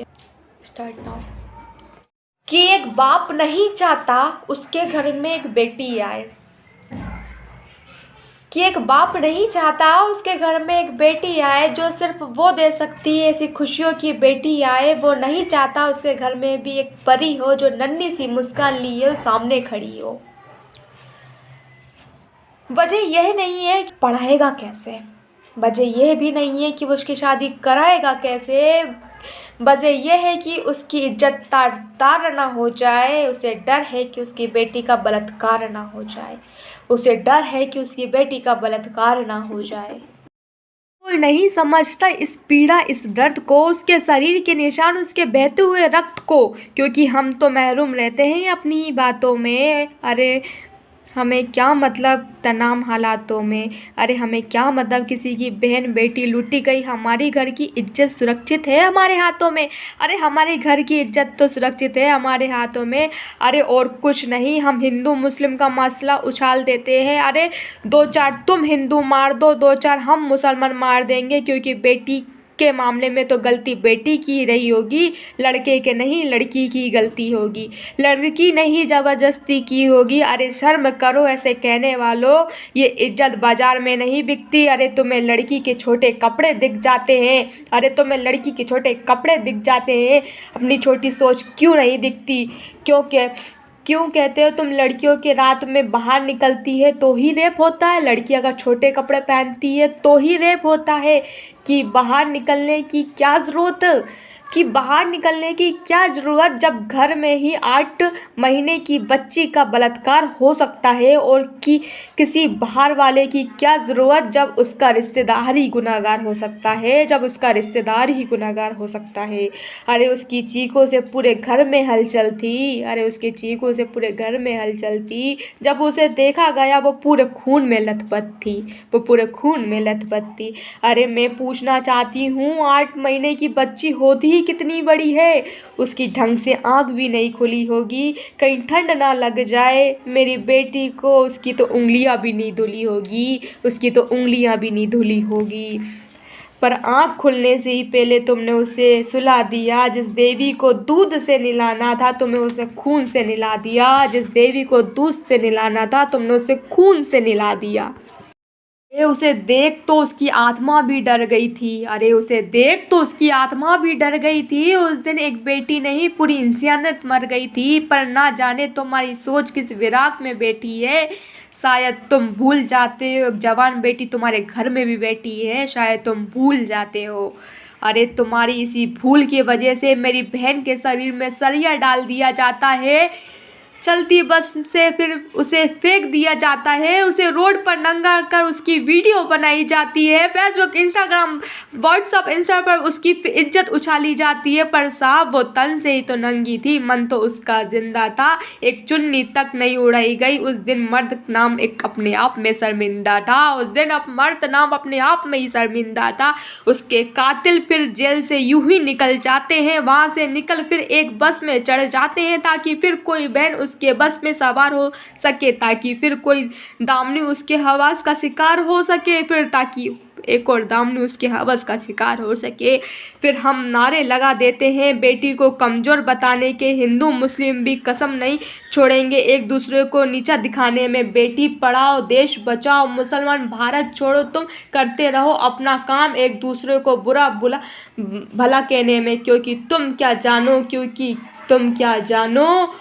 Okay start now. कि एक बाप नहीं चाहता उसके घर में एक बेटी आए, कि एक बाप नहीं चाहता उसके घर में एक बेटी आए, जो सिर्फ वो दे सकती है ऐसी खुशियों की बेटी आए। वो नहीं चाहता उसके घर में भी एक परी हो, जो नन्ही सी मुस्कान लिए सामने खड़ी हो। वजह यह नहीं है कि पढ़ाएगा कैसे, वजह यह भी नहीं है कि वो उसकी शादी कराएगा कैसे, वजह यह है कि उसकी इज्जत तार ना हो जाए। उसे डर है कि उसकी बेटी का बलात्कार ना हो जाए, उसे डर है कि उसकी बेटी का बलात्कार ना हो जाए। कोई नहीं समझता इस पीड़ा, इस दर्द को, उसके शरीर के निशान, उसके बहते हुए रक्त को, क्योंकि हम तो महरूम रहते हैं अपनी ही बातों में। अरे हमें क्या मतलब तमाम हालातों में, अरे हमें क्या मतलब किसी की बहन बेटी लूटी गई। हमारी घर की इज्जत सुरक्षित है हमारे हाथों में, अरे हमारे घर की इज्जत तो सुरक्षित है हमारे हाथों में। अरे और कुछ नहीं, हम हिंदू मुस्लिम का मसला उछाल देते हैं। अरे 2-4 तुम हिंदू मार दो, 2-4 हम मुसलमान मार देंगे, क्योंकि बेटी के मामले में तो गलती बेटी की रही होगी, लड़के के नहीं, लड़की की गलती होगी, लड़की नहीं ज़बरदस्ती की होगी। अरे शर्म करो ऐसे कहने वालों, ये इज्जत बाजार में नहीं बिकती। अरे तुम्हें लड़की के छोटे कपड़े दिख जाते हैं, अरे तुम्हें लड़की के छोटे कपड़े दिख जाते हैं, अपनी छोटी सोच क्यों नहीं दिखती? क्यों कहते हो तुम लड़कियों के रात में बाहर निकलती है तो ही रेप होता है, लड़की अगर छोटे कपड़े पहनती है तो ही रेप होता है? कि बाहर निकलने की क्या ज़रूरत, कि बाहर निकलने की क्या ज़रूरत, जब घर में ही 8 महीने की बच्ची का बलात्कार हो सकता है? और कि किसी बाहर वाले की क्या ज़रूरत, जब उसका रिश्तेदार ही गुनहगार हो सकता है, जब उसका रिश्तेदार ही गुनहगार हो सकता है। अरे उसकी चीखों से पूरे घर में हलचल थी, अरे उसकी चीखों से पूरे घर में हलचल थी। जब उसे देखा गया वो पूरे खून में लथपथ थी, वो पूरे खून में लथपथ थी। अरे मैं पूछना चाहती हूँ, 8 महीने की बच्ची होती ही कितनी बड़ी है, उसकी ढंग से आँख भी नहीं खुली होगी, कहीं ठंड ना लग जाए मेरी बेटी को। उसकी तो उंगलियां भी नहीं धुली होगी, उसकी तो उंगलियां भी नहीं धुली होगी। पर आँख खुलने से ही पहले तुमने उसे सुला दिया। जिस देवी को दूध से नहलाना था तुमने उसे खून से नहला दिया, जिस देवी को दूध से नहलाना था तुमने उसे खून से नहला दिया। अरे उसे देख तो उसकी आत्मा भी डर गई थी, अरे उसे देख तो उसकी आत्मा भी डर गई थी। उस दिन एक बेटी नहीं पूरी इंसानियत मर गई थी। पर ना जाने तुम्हारी सोच किस विराग में बैठी है, शायद तुम भूल जाते हो एक जवान बेटी तुम्हारे घर में भी बैठी है, शायद तुम भूल जाते हो। अरे तुम्हारी इसी भूल की वजह से मेरी बहन के शरीर में सरिया डाल दिया जाता है, चलती बस से फिर उसे फेंक दिया जाता है, उसे रोड पर नंगा कर उसकी वीडियो बनाई जाती है, फेसबुक इंस्टाग्राम व्हाट्सअप इंस्टा पर उसकी इज्जत उछाली जाती है। पर साहब वो तन से ही तो नंगी थी, मन तो उसका जिंदा था, एक चुन्नी तक नहीं उड़ाई गई। उस दिन मर्द नाम एक अपने आप में शर्मिंदा था, उस दिन अब मर्द नाम अपने आप में ही शर्मिंदा था। उसके कातिल फिर जेल से यूं ही निकल जाते हैं, वहां से निकल फिर एक बस में चढ़ जाते हैं, ताकि फिर कोई बहन उसके बस में सवार हो सके, ताकि फिर कोई दामनी उसके हवस का शिकार हो सके, फिर ताकि एक और दामनी उसके हवस का शिकार हो सके। फिर हम नारे लगा देते हैं बेटी को कमज़ोर बताने के, हिंदू मुस्लिम भी कसम नहीं छोड़ेंगे एक दूसरे को नीचा दिखाने में। बेटी पढ़ाओ देश बचाओ, मुसलमान भारत छोड़ो, तुम करते रहो अपना काम एक दूसरे को बुरा भला कहने में। क्योंकि तुम क्या जानो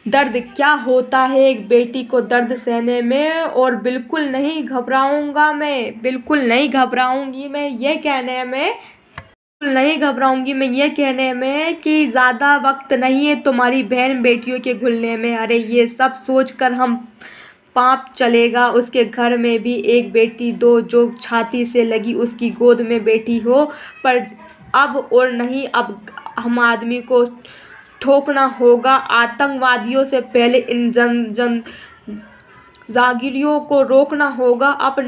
दर्द क्या होता है एक बेटी को दर्द सहने में। और बिल्कुल नहीं घबराऊंगा मैं, बिल्कुल नहीं घबराऊंगी मैं ये कहने में, बिल्कुल नहीं घबराऊंगी मैं ये कहने में कि ज़्यादा वक्त नहीं है तुम्हारी बहन बेटियों के घुलने में। अरे ये सब सोच कर हम पाप चलेगा उसके घर में भी एक बेटी दो, जो छाती से लगी उसकी गोद में बैठी हो। पर अब और नहीं, अब हम आदमी को ठोकना होगा आतंकवादियों से पहले, इन जन जागीरियों को रोकना होगा। अब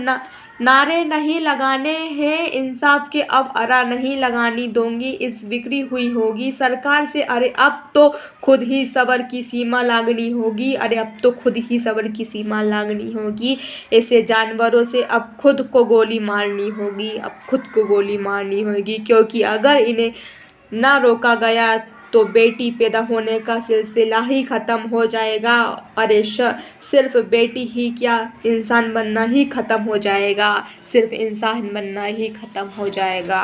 नारे नहीं लगाने हैं इंसाफ के, अब अरा नहीं लगानी दूंगी, इस बिगड़ी हुई होगी सरकार से। अरे अब तो खुद ही सब्र की सीमा लागनी होगी, अरे अब तो खुद ही सब्र की सीमा लागनी होगी। ऐसे जानवरों से अब खुद को गोली मारनी होगी, अब खुद को गोली मारनी होगी। क्योंकि अगर इन्हें ना रोका गया तो बेटी पैदा होने का सिलसिला ही ख़त्म हो जाएगा। अरे सिर्फ बेटी ही क्या, इंसान बनना ही ख़त्म हो जाएगा, सिर्फ इंसान बनना ही ख़त्म हो जाएगा।